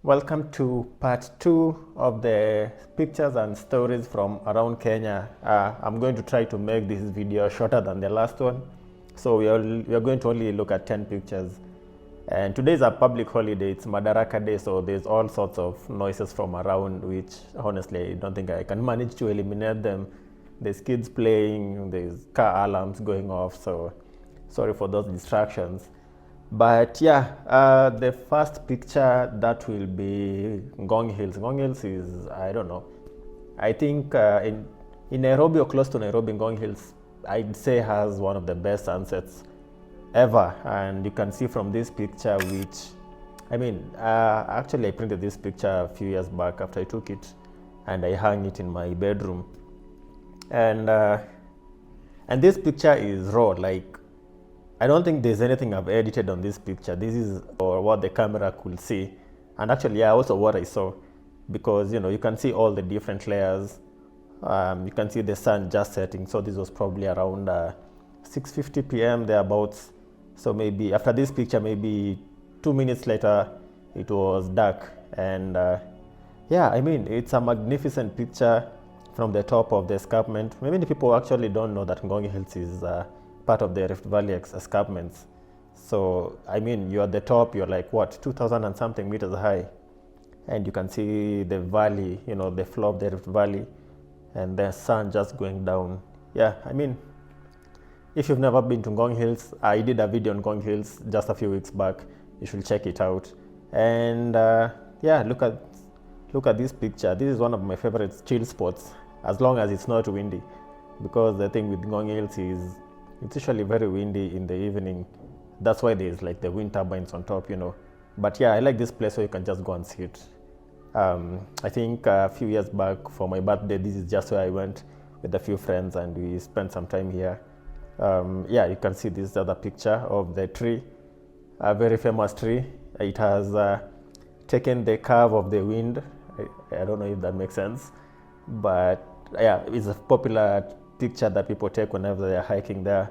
Welcome to part 2 of the pictures and stories from around Kenya. I'm going to try to make this video shorter than the last one. So we are going to only look at 10 pictures. And today is a public holiday, it's Madaraka Day, so there's all sorts of noises from around, which honestly I don't think I can manage to eliminate them. There's kids playing, there's car alarms going off, so sorry for those distractions. But yeah, the first picture that will be Ngong Hills. Ngong Hills is, I don't know, I think in Nairobi or close to Nairobi, Ngong Hills, I'd say has one of the best sunsets ever. And you can see from this picture, which, I mean, actually I printed this picture a few years back after I took it, and I hung it in my bedroom. And this picture is raw, like, I don't think there's anything I've edited on this picture. This is or what the camera could see. And actually, yeah, also what I saw, because, you know, you can see all the different layers. You can see the sun just setting. So this was probably around 6:50 p.m. thereabouts. So maybe after this picture, maybe 2 minutes later, it was dark. And yeah, I mean, it's a magnificent picture from the top of the escarpment. Many people actually don't know that Ngong Hills is part of the Rift Valley escarpments. So, I mean, you're at the top, you're like, what, 2,000 and something meters high. And you can see the valley, you know, the floor of the Rift Valley, and the sun just going down. Yeah, I mean, if you've never been to Ngong Hills, I did a video on Ngong Hills just a few weeks back. You should check it out. And yeah, look at this picture. This is one of my favorite chill spots, as long as it's not windy. Because the thing with Ngong Hills is, it's usually very windy in the evening. That's why there's like the wind turbines on top, you know. But yeah, I like this place where you can just go and sit. I think a few years back for my birthday, this is just where I went with a few friends and we spent some time here. Yeah, you can see this other picture of the tree, a very famous tree. It has taken the curve of the wind. I don't know if that makes sense, but yeah, it's a popular picture that people take whenever they're hiking there.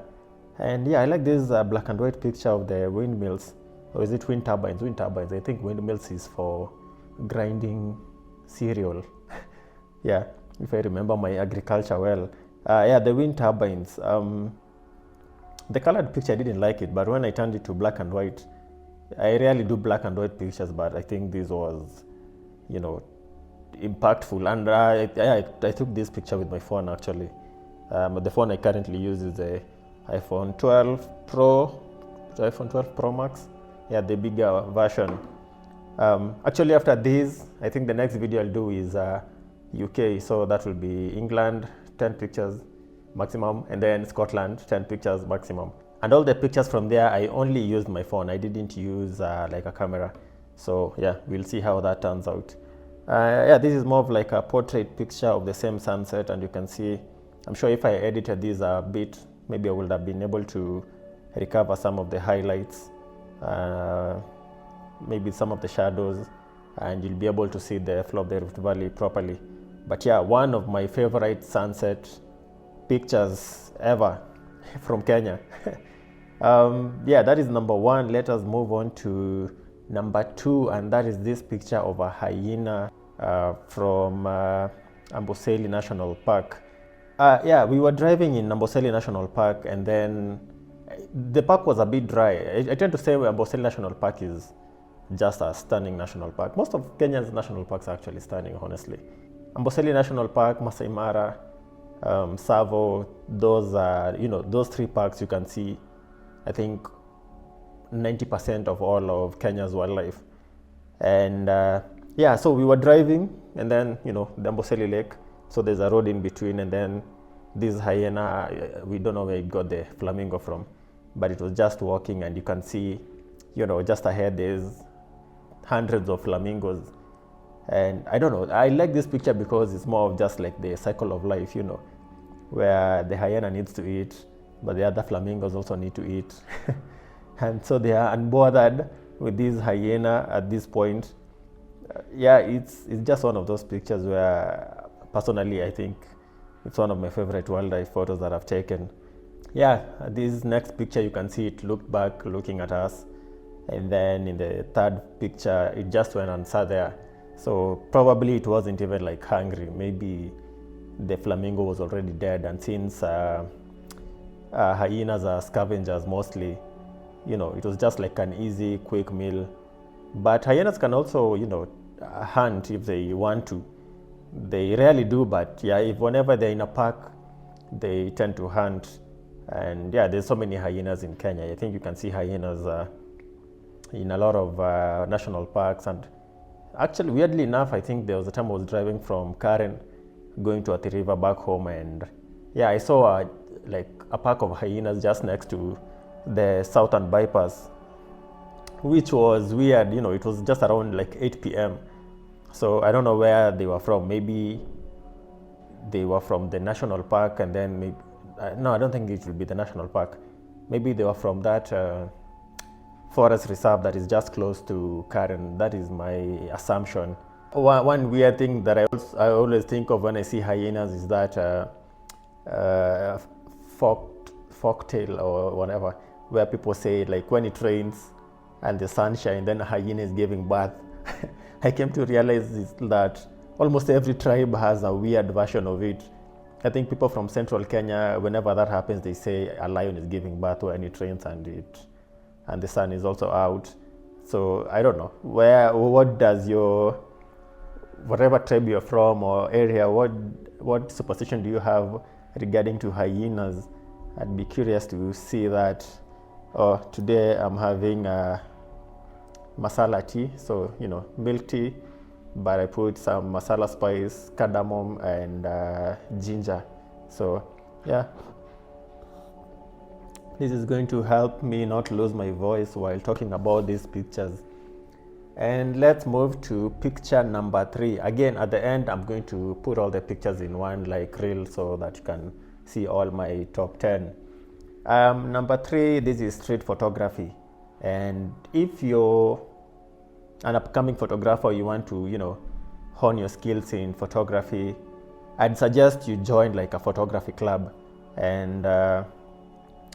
And yeah, I like this black and white picture of the windmills. Or is it wind turbines? Wind turbines. I think windmills is for grinding cereal. Yeah, if I remember my agriculture well. Yeah, the wind turbines. The colored picture, I didn't like it, but when I turned it to black and white, I rarely do black and white pictures, but I think this was, you know, impactful. And I took this picture with my phone actually. The phone I currently use is the iPhone 12 Pro, iPhone 12 Pro Max. Yeah, the bigger version. Actually, after this, I think the next video I'll do is UK. So that will be England, 10 pictures maximum, and then Scotland, 10 pictures maximum. And all the pictures from there, I only used my phone. I didn't use like a camera. So yeah, we'll see how that turns out. Yeah, this is more of like a portrait picture of the same sunset, and you can see, I'm sure if I edited this a bit, maybe I would have been able to recover some of the highlights, maybe some of the shadows, and you'll be able to see the floor of the Rift Valley properly. But yeah, one of my favorite sunset pictures ever from Kenya. Yeah, that is number one. Let us move on to number two, and that is this picture of a hyena from Amboseli National Park. Yeah, we were driving in Amboseli National Park, and then the park was a bit dry. I tend to say Amboseli National Park is just a stunning national park. Most of Kenya's national parks are actually stunning, honestly. Amboseli National Park, Masai Mara, Tsavo, those are, you know, those three parks you can see, I think, 90% of all of Kenya's wildlife. And yeah, so we were driving, and then, you know, the Amboseli Lake. So there's a road in between, and then this hyena, we don't know where it got the flamingo from, but it was just walking, and you can see, you know, just ahead there's hundreds of flamingos. And I don't know, I like this picture because it's more of just like the cycle of life, you know, where the hyena needs to eat, but the other flamingos also need to eat. And so they are unbothered with this hyena at this point. Yeah, it's just one of those pictures where, personally, I think it's one of my favorite wildlife photos that I've taken. Yeah, this next picture, you can see it looked back, looking at us. and then in the third picture it just went and sat there. So probably it wasn't even like hungry. Maybe the flamingo was already dead, and since hyenas are scavengers mostly, you know, it was just like an easy quick meal. But hyenas can also, you know, hunt if they want to. They rarely do, but yeah, if whenever they're in a park, they tend to hunt. And yeah, there's so many hyenas in Kenya. I think you can see hyenas in a lot of national parks. And actually, weirdly enough, I think there was a time I was driving from Karen going to Athi River back home, and yeah, I saw like a pack of hyenas just next to the southern bypass, which was weird. You know, it was just around like 8 p.m. So I don't know where they were from. Maybe they were from the national park, and then maybe, no, I don't think it will be the national park. Maybe they were from that forest reserve that is just close to Karen. That is my assumption. One weird thing that I always think of when I see hyenas is that folktale or whatever, where people say like when it rains and the sun shines, then a hyena is giving birth. I came to realize that almost every tribe has a weird version of it. I think people from central Kenya, whenever that happens, they say a lion is giving birth when it rains and the sun is also out. So I don't know what does your, whatever tribe you're from or area, what superstition do you have regarding to hyenas? I'd be curious to see that. Today I'm having masala tea, so you know, milk tea, but I put some masala spice, cardamom, and ginger. So yeah, this is going to help me not lose my voice while talking about these pictures. And let's move to picture number 3. Again, at the end, I'm going to put all the pictures in one like reel so that you can see all my top 10. Number 3, this is street photography. And if you're an upcoming photographer, you want to, you know, hone your skills in photography, I'd suggest you join like a photography club. And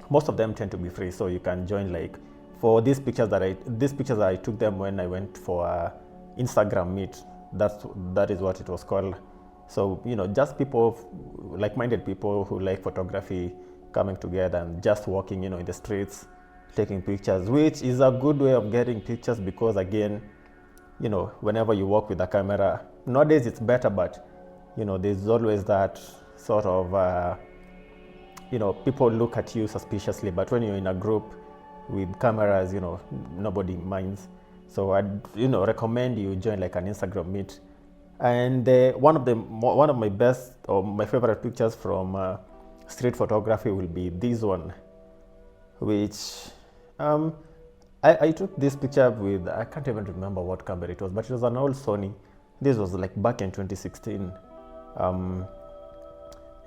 most of them tend to be free, so you can join like, for these pictures that I took them when I went for a Instagram meet. That is what it was called. So, you know, just people, like-minded people who like photography coming together and just walking, you know, in the streets, taking pictures, which is a good way of getting pictures because, again, you know, whenever you walk with a camera, nowadays it's better, but, you know, there's always that sort of, you know, people look at you suspiciously, but when you're in a group with cameras, you know, nobody minds. So I'd, you know, recommend you join like an Instagram meet. And one of my best or my favorite pictures from street photography will be this one, which I took this picture with, I can't even remember what camera it was, but it was an old Sony. This was like back in 2016.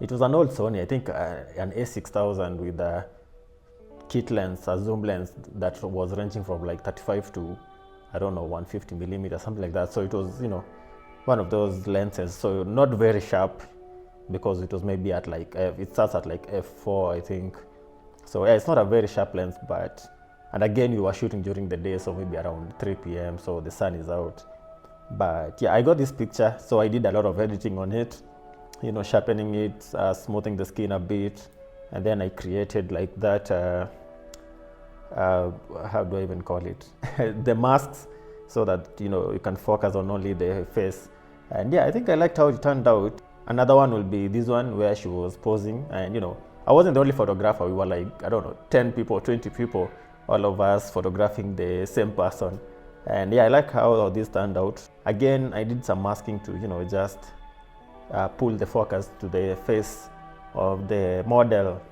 It was an old Sony, I think an A6000 with a kit lens, a zoom lens that was ranging from like 35 to, I don't know, 150 millimeters, something like that. So it was, you know, one of those lenses. So not very sharp because it was maybe at like, it starts at like f4, I think. So yeah, it's not a very sharp lens, but, and again, we were shooting during the day, so maybe around 3 p.m. So the sun is out. But yeah, I got this picture, so I did a lot of editing on it, you know, sharpening it, smoothing the skin a bit, and then I created like that, how do I even call it? The masks, so that, you know, you can focus on only the face. And yeah, I think I liked how it turned out. Another one will be this one where she was posing, and, you know, I wasn't the only photographer. We were like, I don't know, 10 people, 20 people, all of us photographing the same person. And yeah, I like how all this turned out. Again, I did some masking to, you know, just pull the focus to the face of the model.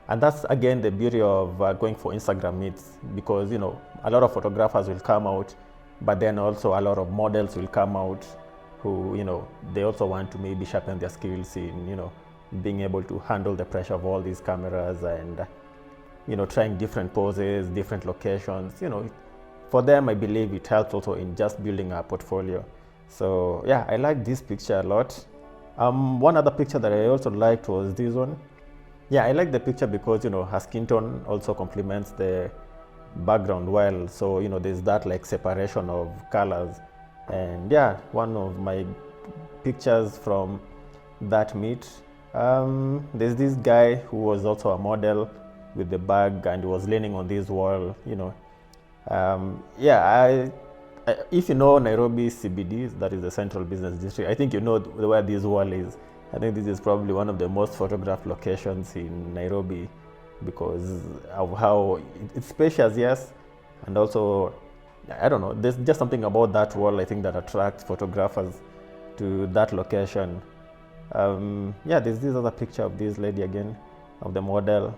And that's, again, the beauty of going for Instagram meets, because, you know, a lot of photographers will come out, but then also a lot of models will come out who, you know, they also want to maybe sharpen their skills in, you know, being able to handle the pressure of all these cameras and, you know, trying different poses, different locations. You know, for them, I believe it helps also in just building a portfolio. So yeah, I like this picture a lot. One other picture that I also liked was this one. Yeah, I like the picture because, you know, her skin tone also complements the background well, so there's that like separation of colors. And yeah, one of my pictures from that meet, there's this guy who was also a model with the bag, and he was leaning on this wall. Yeah, if you know Nairobi CBD, that is the Central Business District, I think you know where this wall is. I think this is probably one of the most photographed locations in Nairobi because of how it's spacious, yes, and also, I don't know, there's just something about that wall, I think, that attracts photographers to that location. Yeah, there's this other picture of this lady again, of the model.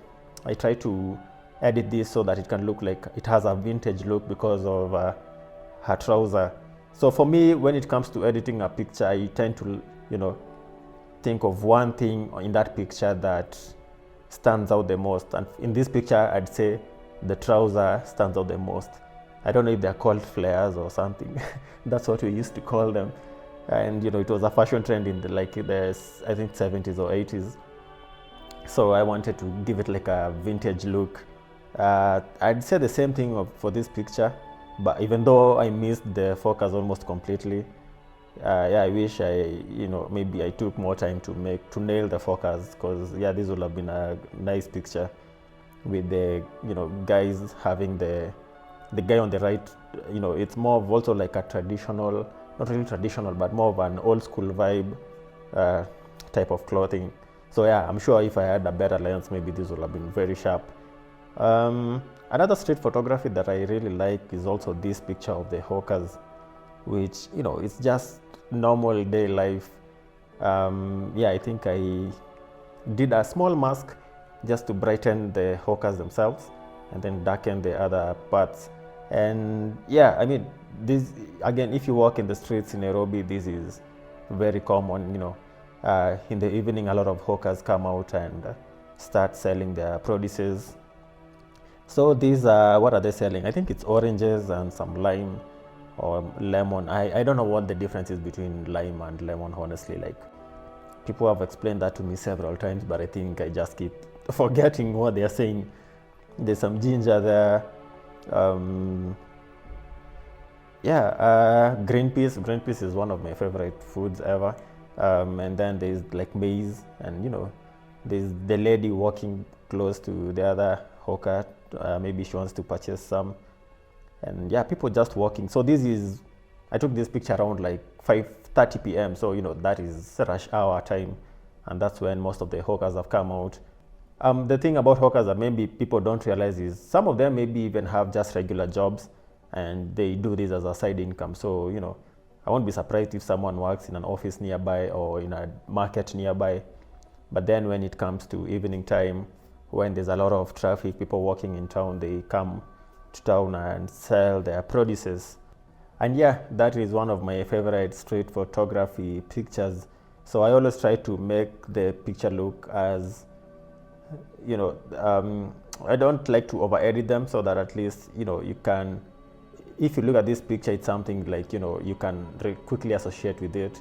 I try to edit this so that it can look like it has a vintage look because of her trouser. So for me, when it comes to editing a picture, I tend to, think of one thing in that picture that stands out the most. And in this picture, I'd say the trouser stands out the most. I don't know if they're called flares or something. That's what we used to call them. And it was a fashion trend in the I think 70s or 80s. So I wanted to give it like a vintage look. I'd say the same thing for this picture, but even though I missed the focus almost completely, yeah, I wish maybe I took more time to nail the focus, because yeah, this would have been a nice picture with the guys having the guy on the right. It's more of also like a traditional, not really traditional, but more of an old school vibe type of clothing. So yeah, I'm sure if I had a better lens, maybe this would have been very sharp. Another street photography that I really like is also this picture of the hawkers, which it's just normal day life. Yeah, I think I did a small mask just to brighten the hawkers themselves and then darken the other parts. And yeah, I mean, this again, if you walk in the streets in Nairobi, this is very common. In the evening, a lot of hawkers come out and start selling their produces. So these are, what are they selling? I think it's oranges and some lime or lemon. I don't know what the difference is between lime and lemon, honestly. Like, people have explained that to me several times, but I think I just keep forgetting what they are saying. There's some ginger there. Yeah, green peas. Green peas is one of my favorite foods ever. And then there's like maize, and there's the lady walking close to the other hawker. Maybe she wants to purchase some, and yeah, people just walking. So I took this picture around like 5:30 p.m. So that is rush hour time, and that's when most of the hawkers have come out. The thing about hawkers that maybe people don't realize is some of them maybe even have just regular jobs, and they do this as a side income. So I won't be surprised if someone works in an office nearby or in a market nearby. But then when it comes to evening time, when there's a lot of traffic, people walking in town, they come to town and sell their produces. And yeah, that is one of my favorite street photography pictures. So I always try to make the picture look as, I don't like to over edit them, so that at least, you can, if you look at this picture, it's something like, you can quickly associate with it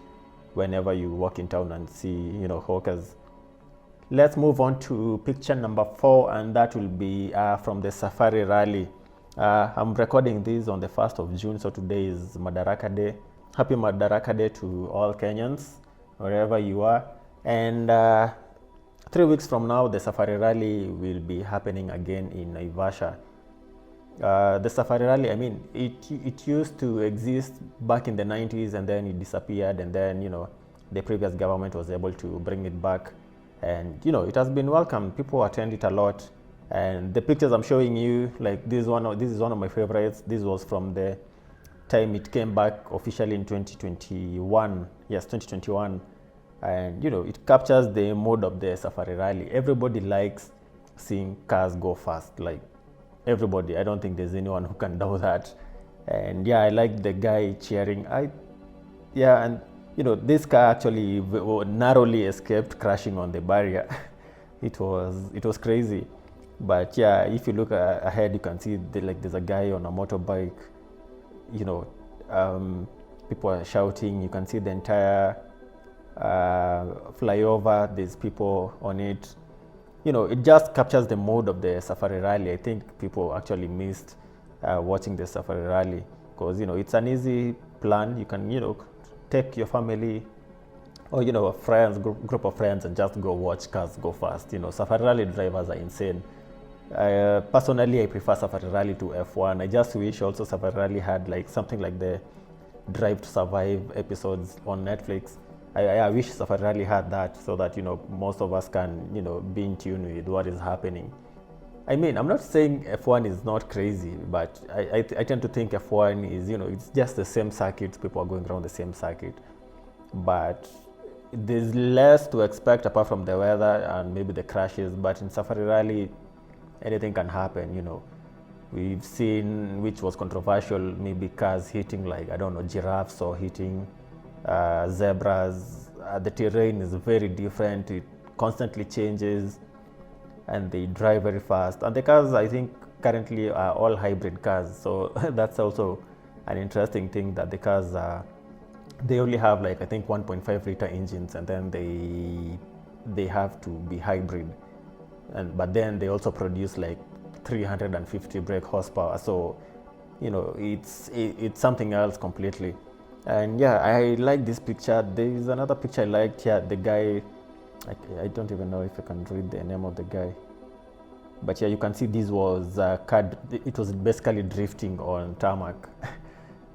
whenever you walk in town and see, hawkers. Let's move on to picture number 4, and that will be from the Safari Rally. I'm recording this on the 1st of June, so today is Madaraka Day. Happy Madaraka Day to all Kenyans, wherever you are. And 3 weeks from now, the Safari Rally will be happening again in Naivasha. The Safari Rally, I mean, it used to exist back in the 90s, and then it disappeared, and then, the previous government was able to bring it back. And it has been welcomed. People attend it a lot, and the pictures I'm showing you, like this is one of my favorites. This was from the time it came back officially in 2021. Yes, 2021. And it captures the mood of the Safari Rally. Everybody likes seeing cars go fast, like everybody. I don't think there's anyone who can doubt that. And yeah, I like the guy cheering. And this car actually narrowly escaped crashing on the barrier. It was crazy. But yeah, if you look ahead, you can see there's a guy on a motorbike. People are shouting. You can see the entire flyover. There's people on it. It just captures the mood of the Safari Rally. I think people actually missed watching the safari rally, because it's an easy plan. You can take your family or a friends group of friends and just go watch cars go fast. Safari rally drivers are insane. Personally, I prefer safari rally to F1. I just wish also safari rally had like something like the Drive to Survive episodes on Netflix. I wish safari rally had that, so that most of us can be in tune with what is happening. I mean, I'm not saying F1 is not crazy, but I tend to think F1 is it's just the same circuit. People are going around the same circuit, but there's less to expect apart from the weather and maybe the crashes. But in safari rally, anything can happen. We've seen, which was controversial, maybe cars hitting like, I don't know, giraffes or hitting zebras. The terrain is very different. It constantly changes and they drive very fast. And the cars, I think, currently are all hybrid cars. So that's also an interesting thing, that the cars they only have like, I think, 1.5 liter engines, and then they have to be hybrid. But then they also produce like 350 brake horsepower. So it's something else completely. And yeah, I like this picture. There is another picture I liked here. The guy, I don't even know if I can read the name of the guy, but yeah, you can see this was it was basically drifting on tarmac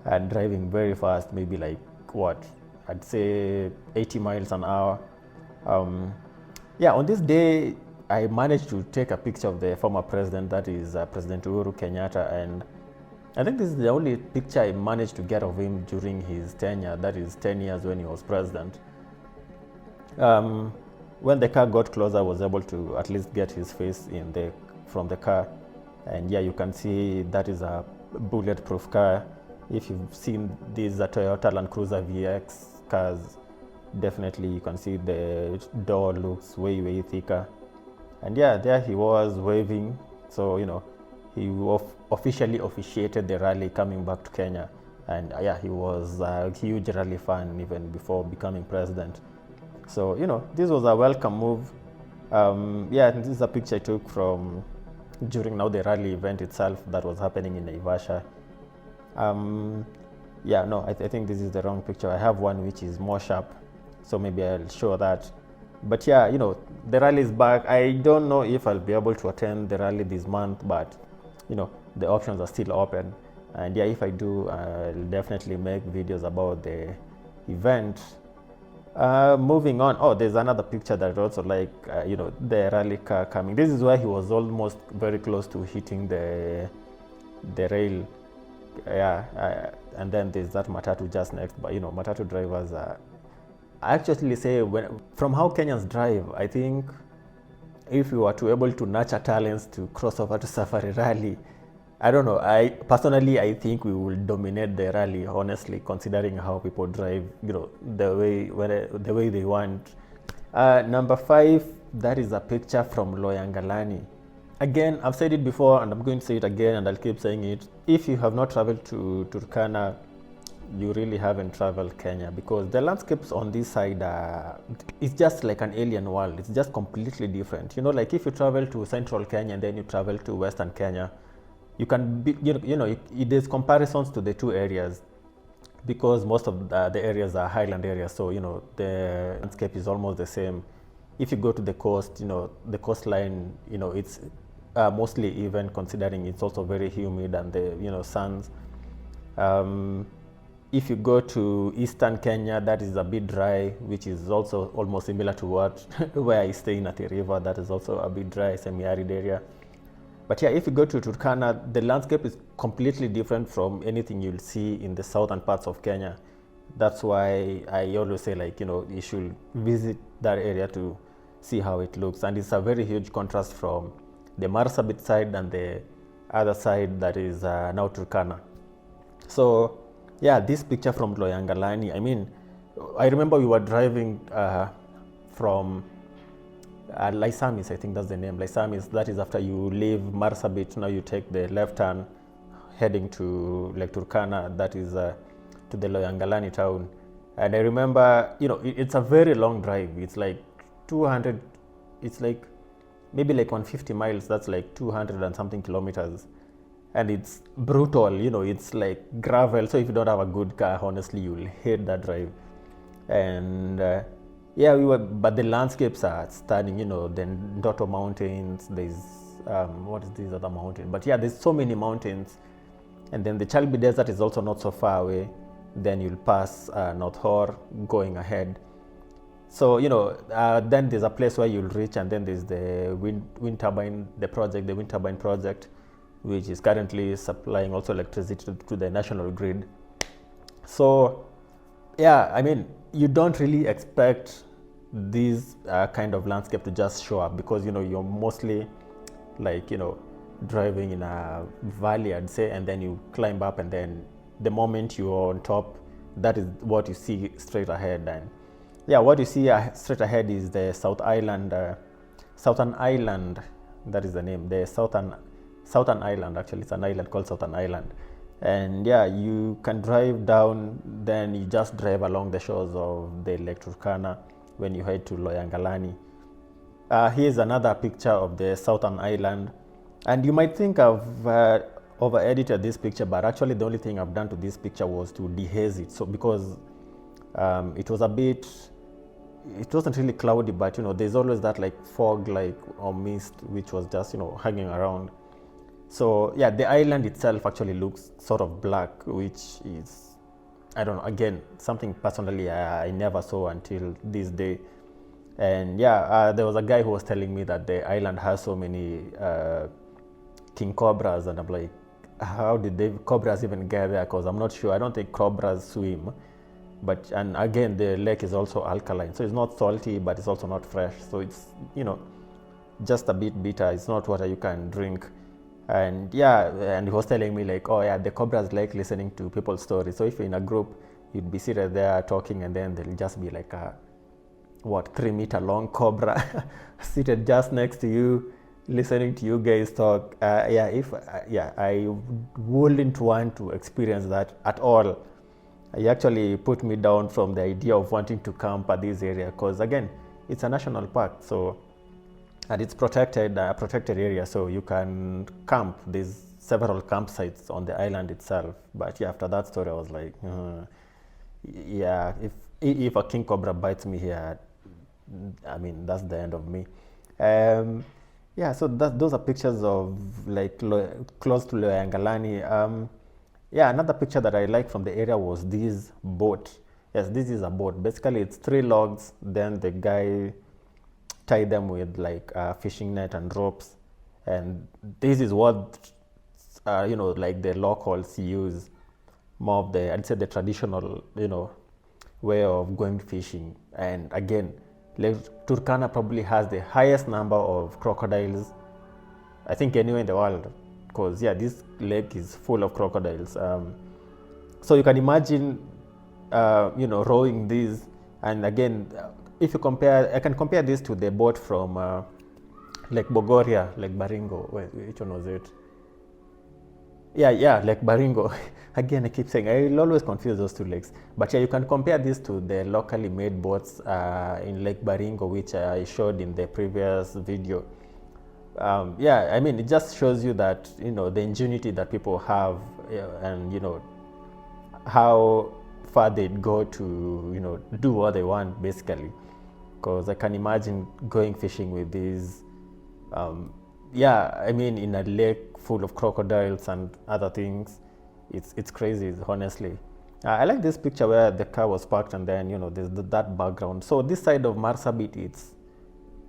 and driving very fast, maybe like what I'd say 80 miles an hour. Yeah, on this day I managed to take a picture of the former president, that is President Uhuru Kenyatta, and I think this is the only picture I managed to get of him during his tenure, that is 10 years when he was president. When the car got closer, I was able to at least get his face from the car, and yeah, you can see that is a bulletproof car. If you've seen these Toyota Land Cruiser VX cars, definitely you can see the door looks way thicker. And yeah, there he was waving. So he officially officiated the rally coming back to Kenya, and yeah, he was a huge rally fan even before becoming president. So this was a welcome move. Yeah, this is a picture I took from during the rally event itself that was happening in Naivasha. Yeah, no, I think this is the wrong picture. I have one which is more sharp, so maybe I'll show that. But yeah, the rally is back. I don't know if I'll be able to attend the rally this month, but the options are still open. And yeah, if I do, I'll definitely make videos about the event. Moving on, oh, there's another picture that I also like, the rally car coming. This is where he was almost very close to hitting the rail. Yeah, and then there's that Matatu just next. But Matatu drivers are, I actually say, from how Kenyans drive, I think if we were to able to nurture talents to cross over to safari rally, I don't know. I think we will dominate the rally, honestly, considering how people drive, the way they want. Number 5, that is a picture from Loyangalani. Again, I've said it before and I'm going to say it again, and I'll keep saying it. If you have not traveled to Turkana, you really haven't traveled Kenya, because the landscapes on this side it's just like an alien world. It's just completely different. Like if you travel to central Kenya and then you travel to western Kenya, you can be, there's comparisons to the two areas, because most of the areas are highland areas. So the landscape is almost the same. If you go to the coast, the coastline, it's mostly even, considering it's also very humid and the suns. If you go to eastern Kenya, that is a bit dry, which is also almost similar to where I stay in Athi River. That is also a bit dry, semi-arid area. But yeah, if you go to Turkana, the landscape is completely different from anything you'll see in the southern parts of Kenya. That's why I always say, you should visit that area to see how it looks. And it's a very huge contrast from the Marsabit side and the other side, that is now Turkana. So yeah, this picture from Loyangalani, I mean, I remember we were driving from Laisamis, I think that's the name, Laisamis. That is after you leave Marsabit, now you take the left turn heading to Lake Turkana, that is to the Loyangalani town. And I remember, it's a very long drive. It's like 200, it's like maybe like 150 miles, that's like 200 and something kilometers. and it's brutal, you know, it's like gravel. So if you don't have a good car, honestly, you'll hate that drive. And yeah, but the landscapes are stunning, you know, the Ndoto Mountains, there's, what is this other mountain? But yeah, there's so many mountains. And then the Chalbi Desert is also not so far away. Then you'll pass North Hor going ahead. So, you know, then there's a place where you'll reach, and then there's the wind turbine project, which is currently supplying also electricity to the national grid. So, yeah, I mean, you don't really expect this kind of landscape to just show up, because, you know, you're mostly like, you know, driving in a valley, I'd say, and then you climb up, and then the moment you're on top, that is what you see straight ahead. And yeah, what you see straight ahead is the Southern Island, that is the name, the Southern Island. Actually, it's an island called Southern Island. And yeah, you can drive down, then you just drive along the shores of the Lake Turkana when you head to Loyangalani. Here's another picture of the Southern Island. And you might think I've over-edited this picture, but actually the only thing I've done to this picture was to dehaze it. So because it wasn't really cloudy, but, you know, there's always that like fog, like, or mist, which was just, you know, hanging around. So yeah, the island itself actually looks sort of black, which is, I don't know, again, something personally I never saw until this day. And yeah, there was a guy who was telling me that the island has so many king cobras, and I'm like, how did the cobras even get there? Because I'm not sure. I don't think cobras swim. But, and again, the lake is also alkaline, so it's not salty, but it's also not fresh. So it's, you know, just a bit bitter. It's not water you can drink. And yeah, and he was telling me like, oh yeah, the cobras like listening to people's stories. So if you're in a group, you'd be seated there talking, and then there'll just be like a 3-meter long cobra seated just next to you, listening to you guys talk. I wouldn't want to experience that at all. It actually put me down from the idea of wanting to camp at this area, because again, it's a national park, so, and it's protected area, so you can camp. There's several campsites on the island itself. But yeah, after that story, I was like, yeah, if a king cobra bites me here, I mean, that's the end of me. Yeah, so those are pictures of like close to Loyangalani. Yeah, another picture that I like from the area was this boat. Yes, this is a boat. Basically, it's 3 logs. Then the guy tied them with like a fishing net and ropes. And this is what, you know, like the locals use. More of the, I'd say, the traditional, you know, way of going fishing. And again, Lake Turkana probably has the highest number of crocodiles, I think, anywhere in the world. Because yeah, this lake is full of crocodiles. So you can imagine, you know, rowing this. And again, if you compare, I can compare this to the boat from Lake Bogoria, Lake Baringo. Wait, which one was it? Yeah, Lake Baringo. Again, I keep saying, I'll always confuse those 2 lakes. But yeah, you can compare this to the locally made boats in Lake Baringo, which I showed in the previous video. Yeah, I mean, it just shows you that, you know, the ingenuity that people have, and, you know, how far they'd go to, you know, do what they want, basically. Because I can imagine going fishing with these, yeah, I mean, in a lake full of crocodiles and other things. It's crazy, honestly. I like this picture where the car was parked, and then, you know, there's that background. So this side of Marsabit, it's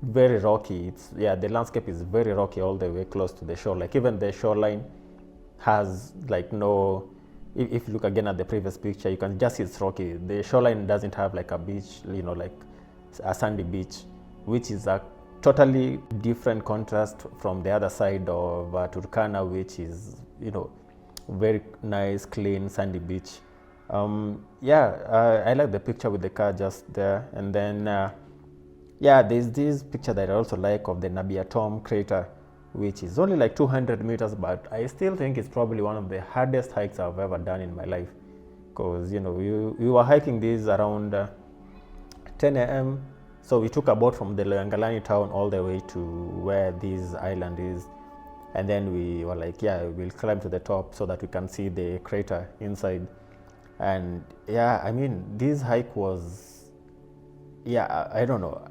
very rocky. The landscape is very rocky all the way close to the shore. Like, even the shoreline has like no, if you look again at the previous picture, you can just see it's rocky. The shoreline doesn't have like a beach, you know, like a sandy beach, which is a totally different contrast from the other side of Turkana, which is, you know, very nice, clean, sandy beach. I like the picture with the car just there. And then yeah, there's this picture that I also like of the Ninaform crater, which is only like 200 meters, but I still think it's probably one of the hardest hikes I've ever done in my life. Because, you know, we were hiking this around 10 a.m. So we took a boat from the Loyangalani town all the way to where this island is. and then we were like, yeah, we'll climb to the top so that we can see the crater inside. And yeah, I mean, this hike was, yeah, I don't know.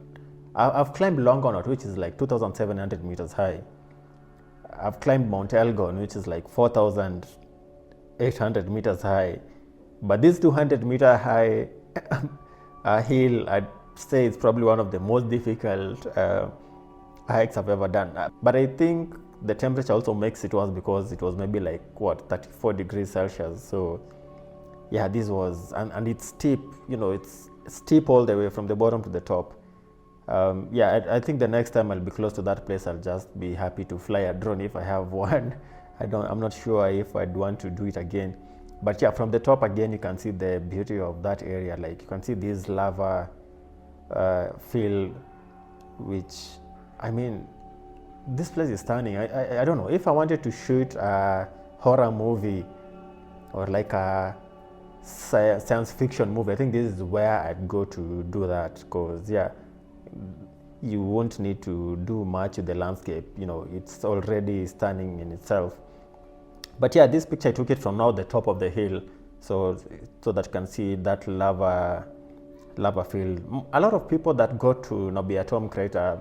I've climbed Longonot, which is like 2,700 meters high. I've climbed Mount Elgon, which is like 4,800 meters high. But this 200-meter high hill, I'd say it's probably one of the most difficult hikes I've ever done. But I think the temperature also makes it worse because it was maybe like, what, 34 degrees Celsius. So yeah, this was, and it's steep, you know, it's steep all the way from the bottom to the top. Yeah, I think the next time I'll be close to that place, I'll just be happy to fly a drone if I have one. I'm not sure if I'd want to do it again. But yeah, from the top again, you can see the beauty of that area. Like you can see this lava field, which, I mean, this place is stunning. I don't know, if I wanted to shoot a horror movie or like a science fiction movie, I think this is where I'd go to do that, because yeah, you won't need to do much with the landscape, you know, it's already stunning in itself. But yeah, this picture I took it from now the top of the hill, so that you can see that lava field. A lot of people that go to Watamu crater,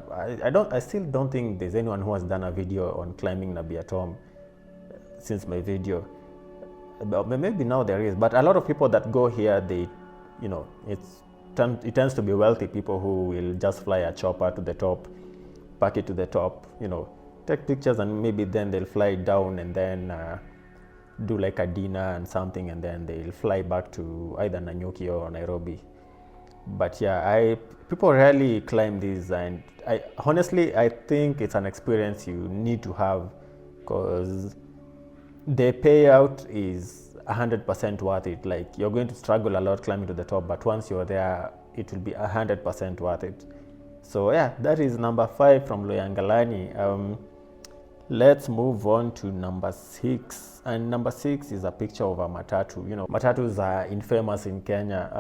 I still don't think there's anyone who has done a video on climbing Watamu since my video. Maybe now there is, but a lot of people that go here, they, you know, it tends to be wealthy people who will just fly a chopper to the top, park it to the top, you know, take pictures, and maybe then they'll fly down and then do like a dinner and something, and then they'll fly back to either Nanyuki or Nairobi. But yeah, people rarely climb these, and honestly, I think it's an experience you need to have, because the payout is 100% worth it. Like, you're going to struggle a lot climbing to the top, but once you're there, it will be 100% worth it. So yeah, that is number 5 from Loyangalani. Let's move on to number 6, and number 6 is a picture of a matatu. You know, matatus are infamous in Kenya,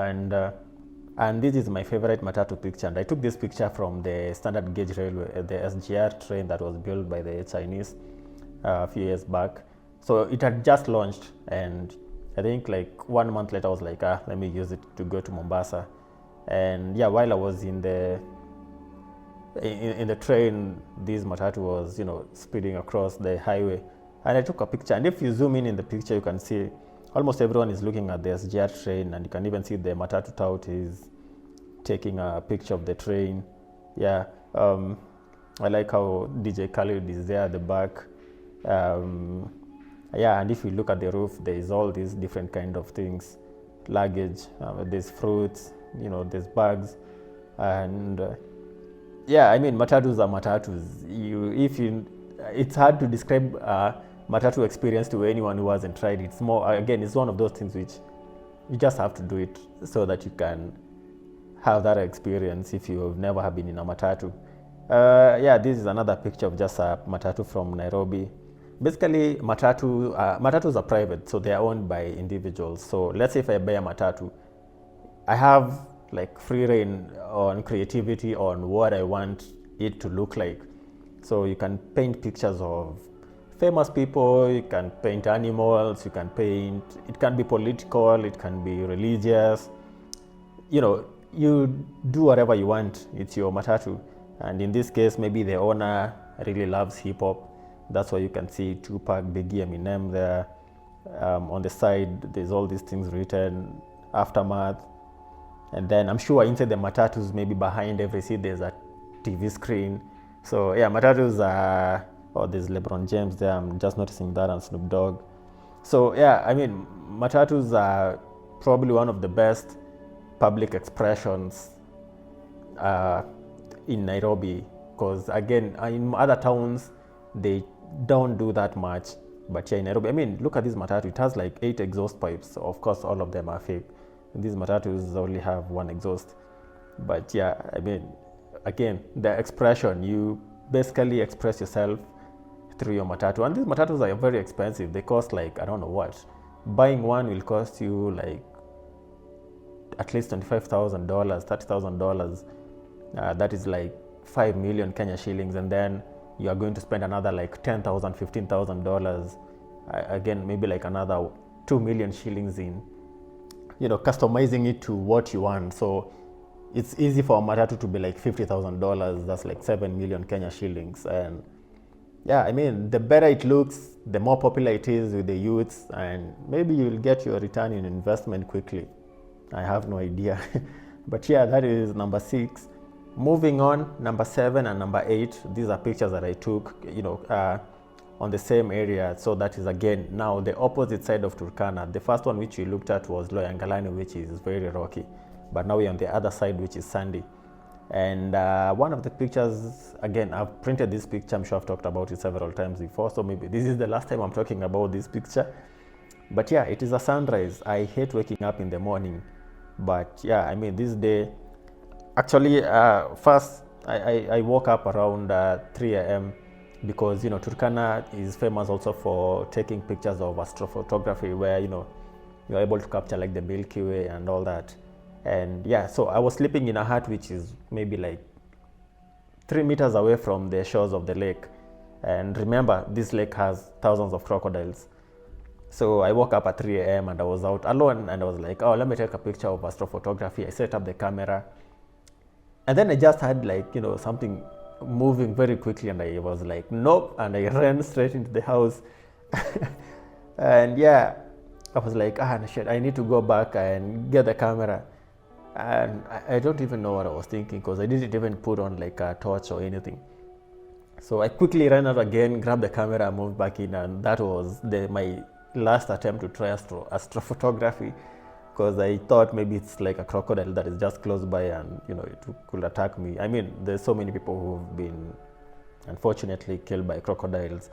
and this is my favorite matatu picture. And I took this picture from the standard gauge railway, the SGR train that was built by the Chinese a few years back. So it had just launched, and I think like 1 month later I was like, let me use it to go to Mombasa. And yeah, while I was in the train, this matatu was, you know, speeding across the highway, and I took a picture. And if you zoom in the picture, you can see almost everyone is looking at the SGR train, and you can even see the matatu tout is taking a picture of the train. Yeah, I like how DJ Khaled is there at the back. Yeah, and if you look at the roof, there is all these different kind of things, luggage, there's fruits, you know, there's bags, and yeah, I mean, matatus are matatus. It's hard to describe matatu experience to anyone who hasn't tried it. It's more, again, it's one of those things which you just have to do it so that you can have that experience if you have never been in a matatu. Yeah, this is another picture of just a matatu from Nairobi. Basically, matatus are private, so they are owned by individuals. So let's say if I buy a matatu, I have like free reign on creativity on what I want it to look like. So you can paint pictures of famous people, you can paint animals, you can paint, it can be political, it can be religious, you know, you do whatever you want, it's your matatu. And in this case, maybe the owner really loves hip hop. That's why you can see Tupac, Biggie, Eminem there. On the side, there's all these things written, Aftermath. And then I'm sure inside the matatus, maybe behind every seat, there's a TV screen. So yeah, matatus are, oh, there's LeBron James there, I'm just noticing that, and Snoop Dogg. So yeah, I mean, matatus are probably one of the best public expressions in Nairobi, because again, in other towns, they don't do that much, but here in Nairobi, I mean, look at this matatu, it has like 8 exhaust pipes. So of course, all of them are fake. These matatus only have 1 exhaust. But yeah, I mean, again, the expression, you basically express yourself through your matatu. And these matatus are very expensive. They cost like, I don't know what. Buying one will cost you like at least $25,000, $30,000. That is like 5 million Kenya shillings. And then you are going to spend another like $10,000, $15,000, again maybe like another 2 million shillings in, you know, customizing it to what you want. So it's easy for a Matatu to be like $50,000. That's like 7 million Kenya shillings. And yeah, I mean, the better it looks, the more popular it is with the youths, and maybe you'll get your return in investment quickly. I have no idea. But yeah, that is number 6. Moving on, number 7 and number 8, these are pictures that I took, you know, on the same area. So that is again now the opposite side of Turkana. The first one which we looked at was Loyangalani, which is very rocky, but now we're on the other side, which is sandy. And one of the pictures, again, I've printed this picture. I'm sure I've talked about it several times before, so maybe this is the last time I'm talking about this picture. But yeah, it is a sunrise. I hate waking up in the morning, but yeah, I mean, this day, actually, first I woke up around 3 a.m. because, you know, Turkana is famous also for taking pictures of astrophotography, where, you know, you're able to capture like the Milky Way and all that. And yeah, so I was sleeping in a hut which is maybe like 3 meters away from the shores of the lake. And remember, this lake has thousands of crocodiles. So I woke up at 3 a.m. and I was out alone, and I was like, oh, let me take a picture of astrophotography. I set up the camera, and then I just had like, you know, something moving very quickly, and I was like, nope, and I ran straight into the house. And yeah, I was like, shit, I need to go back and get the camera. And I don't even know what I was thinking, because I didn't even put on like a torch or anything. So I quickly ran out again, grabbed the camera, moved back in, and that was my last attempt to try astrophotography, because I thought maybe it's like a crocodile that is just close by and, you know, it could attack me. I mean, there's so many people who've been unfortunately killed by crocodiles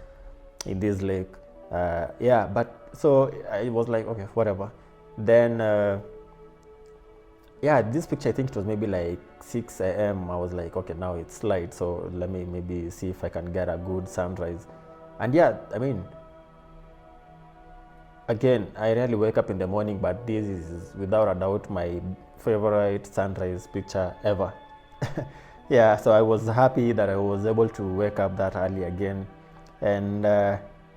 in this lake. Yeah, but so I was like, okay, whatever. Then yeah, this picture, I think it was maybe like 6 a.m. I was like, okay, now it's light, so let me maybe see if I can get a good sunrise. And yeah, I mean, again, I rarely wake up in the morning, but this is without a doubt my favorite sunrise picture ever. Yeah, so I was happy that I was able to wake up that early again. And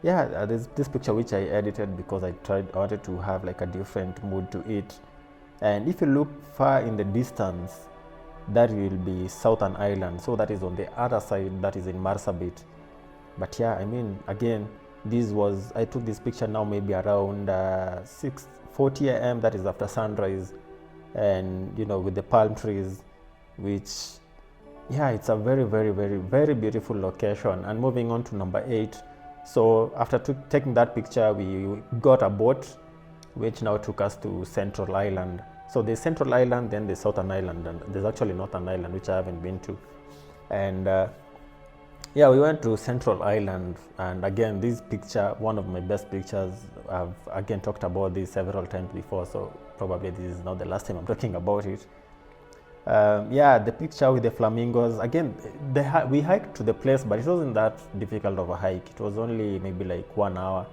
yeah, this picture which I edited because I wanted to have like a different mood to it. And if you look far in the distance, that will be Southern Island. So that is on the other side, that is in Marsabit. But yeah, I mean, again, I took this picture now maybe around 6:40 a.m. That is after sunrise. And, you know, with the palm trees, which, yeah, it's a very, very, very, very beautiful location. And moving on to number 8. So after taking that picture, we got a boat, which now took us to Central Island. So there's Central Island, then there's Southern Island, and there's actually Northern Island, which I haven't been to. And yeah, we went to Central Island, and again, this picture, one of my best pictures. I've again talked about this several times before, so probably this is not the last time I'm talking about it. Yeah, the picture with the flamingos. Again, we hiked to the place, but it wasn't that difficult of a hike. It was only maybe like 1 hour,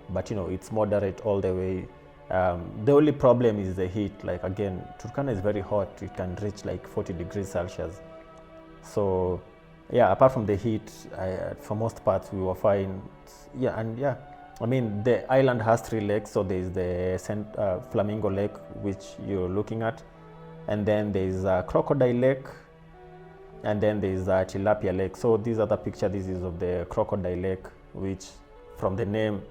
but, you know, it's moderate all the way. The only problem is the heat. Like, again, Turkana is very hot. It can reach like 40 degrees Celsius. So yeah, apart from the heat, for most parts we were fine. Yeah, and yeah, I mean, the island has 3 lakes. So there's the Flamingo Lake, which you're looking at, and then there's a Crocodile Lake, and then there's a Tilapia Lake. So these are the picture. This is of the Crocodile Lake, which from the name,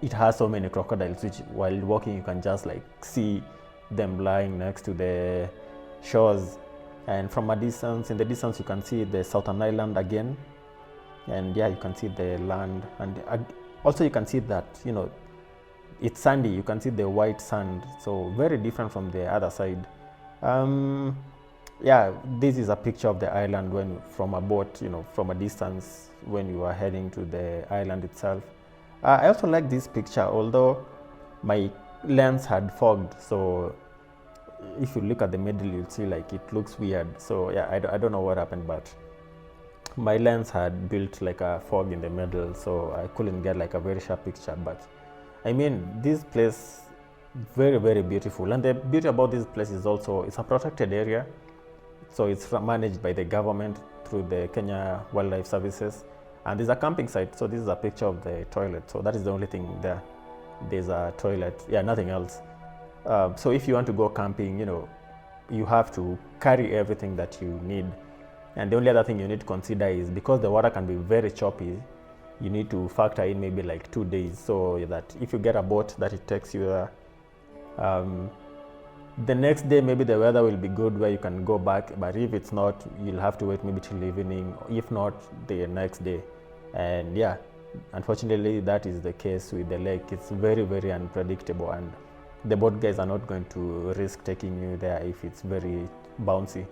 it has so many crocodiles, which while walking you can just like see them lying next to the shores. And from a distance, in the distance, you can see the Southern Island again. And yeah, you can see the land, and also you can see that, you know, it's sandy. You can see the white sand, so very different from the other side. Yeah, this is a picture of the island from a boat, you know, from a distance when you are heading to the island itself. I also like this picture, although my lens had fogged. So if you look at the middle, you'll see like it looks weird. So yeah, I don't know what happened, but my lens had built like a fog in the middle, so I couldn't get like a very sharp picture. But I mean, this place, very, very beautiful. And the beauty about this place is also it's a protected area. So it's managed by the government through the Kenya Wildlife Services. And there's a camping site, so this is a picture of the toilet. So that is the only thing there. There's a toilet, yeah, nothing else. So if you want to go camping, you have to carry everything that you need. And the only other thing you need to consider is, because the water can be very choppy, you need to factor in maybe like 2 days, so that if you get a boat that it takes you there, the next day maybe the weather will be good where you can go back, but if it's not, you'll have to wait maybe till evening, if not the next day. And yeah, unfortunately that is the case with the lake. It's very, very unpredictable, and the boat guys are not going to risk taking you there if it's very bouncy.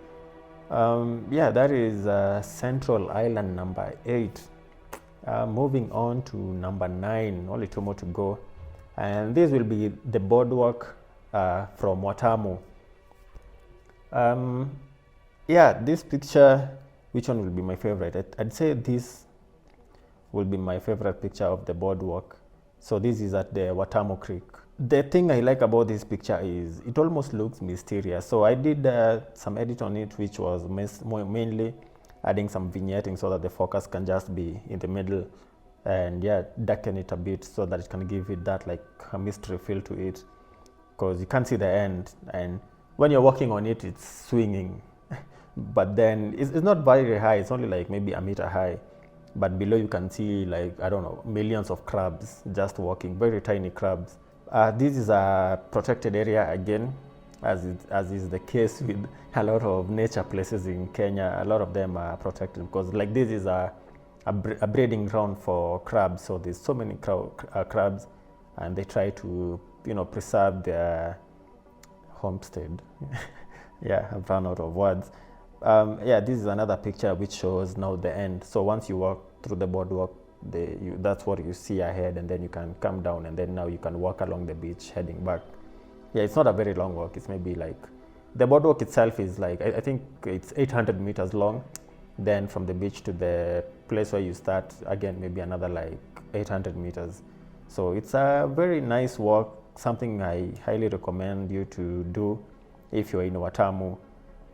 Yeah, that is Central Island number 8. Moving on to number 9, only 2 more to go, and this will be the boardwalk from Watamu. Yeah, this picture, which one will be my favorite? I'd say this will be my favorite picture of the boardwalk. So this is at the Watamu Creek. The thing I like about this picture is it almost looks mysterious. So I did some edit on it, which was mainly adding some vignetting so that the focus can just be in the middle, and yeah, darken it a bit so that it can give it that like a mystery feel to it, because you can't see the end, and when you're walking on it, it's swinging. But then it's not very high, it's only like maybe a meter high, but below you can see like, I don't know, millions of crabs just walking, very tiny crabs. This is a protected area again, as is the case with a lot of nature places in Kenya. A lot of them are protected because like this is a breeding ground for crabs, so there's so many crabs, and they try to preserve their homestead. Yeah, I've run out of words. Yeah, this is another picture which shows now the end. So once you walk through the boardwalk, that's what you see ahead, and then you can come down, and then now you can walk along the beach heading back. Yeah, it's not a very long walk. It's maybe like, the boardwalk itself is like, I think it's 800 meters long. Then from the beach to the place where you start, again, maybe another like 800 meters. So it's a very nice walk, something I highly recommend you to do if you're in Watamu.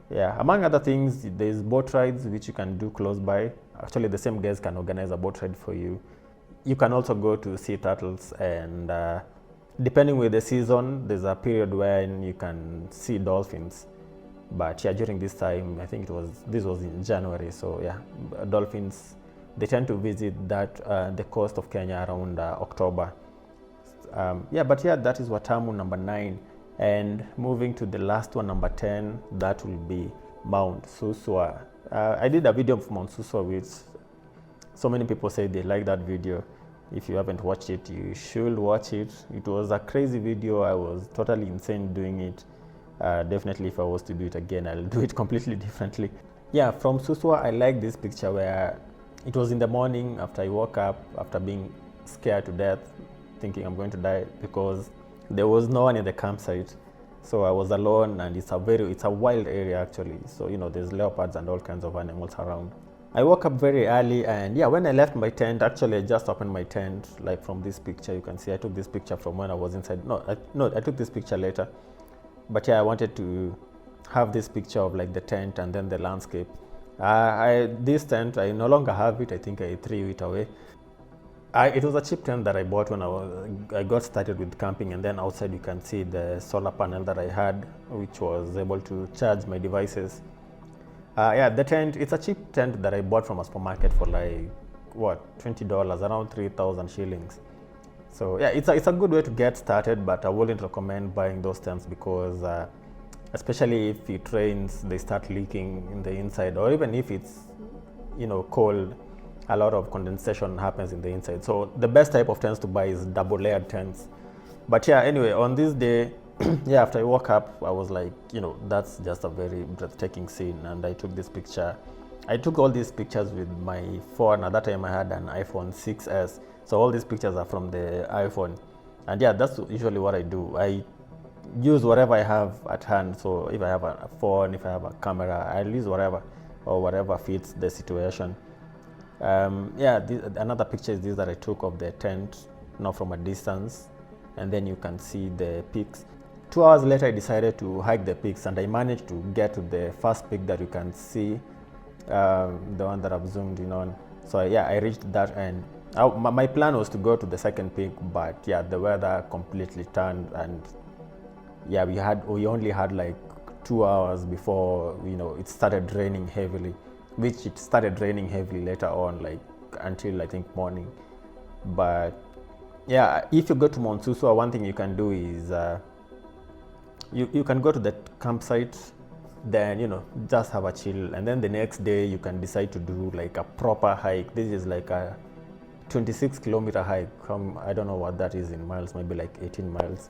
Yeah, among other things, there's boat rides which you can do close by. Actually, the same guys can organize a boat ride for you. You can also go to see turtles, and depending with the season, there's a period when you can see dolphins. But yeah, during this time, I think this was in January. So yeah, dolphins, they tend to visit the coast of Kenya around October. Yeah, but yeah, that is Watamu number 9. And moving to the last one, number 10, that will be Mount Suswa. I did a video of Mount Suswa, which so many people say they like that video. If you haven't watched it, you should watch it. It was a crazy video. I was totally insane doing it. Definitely if I was to do it again, I'll do it completely differently. Yeah, from Suswa, I like this picture where it was in the morning after I woke up, after being scared to death, thinking I'm going to die, because there was no one in the campsite. So I was alone, and it's a wild area actually. So there's leopards and all kinds of animals around. I woke up very early, and yeah, when I left my tent, actually I just opened my tent, like from this picture you can see. I took this picture from when I was inside. I took this picture later, but yeah, I wanted to have this picture of like the tent and then the landscape. This tent, I no longer have it. I think I threw it away. It was a cheap tent that I bought when I got started with camping, and then outside you can see the solar panel that I had, which was able to charge my devices. Yeah, the tent, it's a cheap tent that I bought from a supermarket for like, what, $20, around 3,000 shillings. So yeah, it's a good way to get started, but I wouldn't recommend buying those tents because especially if it rains, they start leaking in the inside, or even if it's cold, a lot of condensation happens in the inside. So the best type of tents to buy is double layered tents. But yeah, anyway, on this day, yeah, after I woke up, I was like, that's just a very breathtaking scene, and I took this picture. I took all these pictures with my phone. At that time I had an iPhone 6s, so all these pictures are from the iPhone. And yeah, that's usually what I do. I use whatever I have at hand. So if I have a phone, if I have a camera, I'll use whatever fits the situation. Yeah, another picture is this that I took of the tent, from a distance, and then you can see the peaks. 2 hours later, I decided to hike the peaks, and I managed to get to the first peak that you can see, the one that I've zoomed in on. So yeah, I reached that, and my plan was to go to the second peak, but yeah, the weather completely turned, and yeah, we only had like 2 hours before it started raining heavily, which it started raining heavily later on, like until I think morning. But yeah, if you go to Mount Suswa, one thing you can do is you can go to the campsite, then just have a chill, and then the next day you can decide to do like a proper hike. This is like a 26-kilometer hike. I don't know what that is in miles, maybe like 18 miles.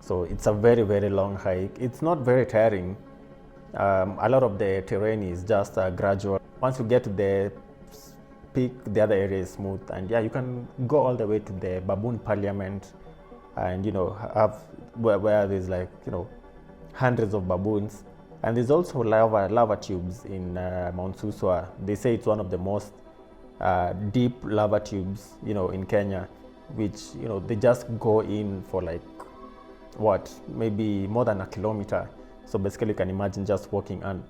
So it's a very, very long hike. It's not very tiring. A lot of the terrain is just gradual. Once you get to the peak, the other area is smooth, and yeah, you can go all the way to the baboon parliament, and have where there's like hundreds of baboons. And there's also lava tubes in Mount Suswa. They say it's one of the most deep lava tubes in Kenya, which they just go in for like maybe more than a kilometer. So basically you can imagine just walking and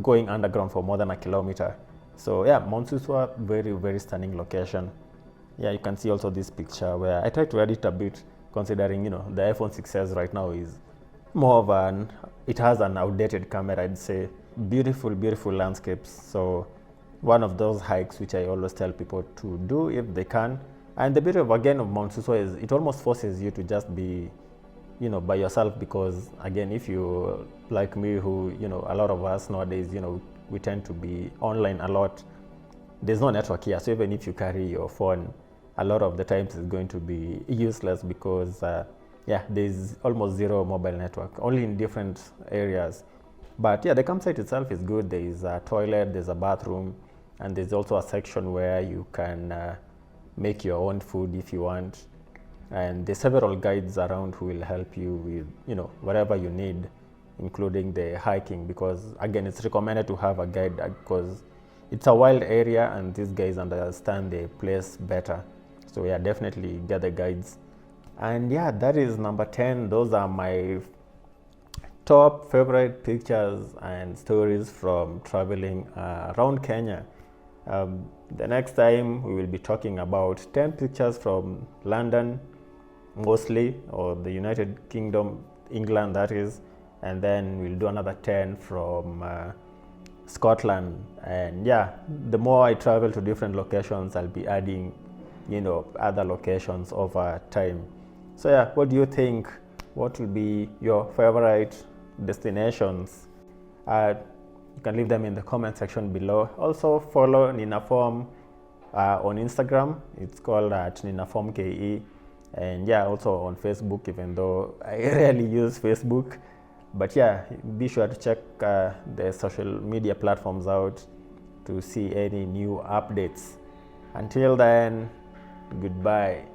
going underground for more than a kilometer. So yeah, Mount Suswa, very, very stunning location. Yeah, you can see also this picture where I tried to edit a bit, considering the iPhone 6s right now is more of it has an outdated camera, I'd say. Beautiful, beautiful landscapes. So one of those hikes which I always tell people to do if they can. And the beauty of Mount Suswa is it almost forces you to just be by yourself, because again, if you like me, who a lot of us nowadays we tend to be online a lot, there's no network here. So even if you carry your phone, a lot of the times it's going to be useless, because yeah, there's almost zero mobile network, only in different areas. But yeah, the campsite itself is good. There is a toilet, there's a bathroom, and there's also a section where you can make your own food if you want. And there's several guides around who will help you with whatever you need, including the hiking, because again, it's recommended to have a guide, because it's a wild area and these guys understand the place better. So yeah, definitely get the guides. And yeah, that is number 10. Those are my top favorite pictures and stories from traveling around Kenya. The next time we will be talking about 10 pictures from London mostly, or the United Kingdom, England that is, and then we'll do another 10 from Scotland. And yeah, the more I travel to different locations, I'll be adding other locations over time. So yeah, what do you think? What will be your favorite destinations? You can leave them in the comment section below. Also follow Ninaform on Instagram. It's called Ninaform KE. And yeah, also on Facebook, even though I rarely use Facebook. But yeah, be sure to check the social media platforms out to see any new updates. Until then, goodbye.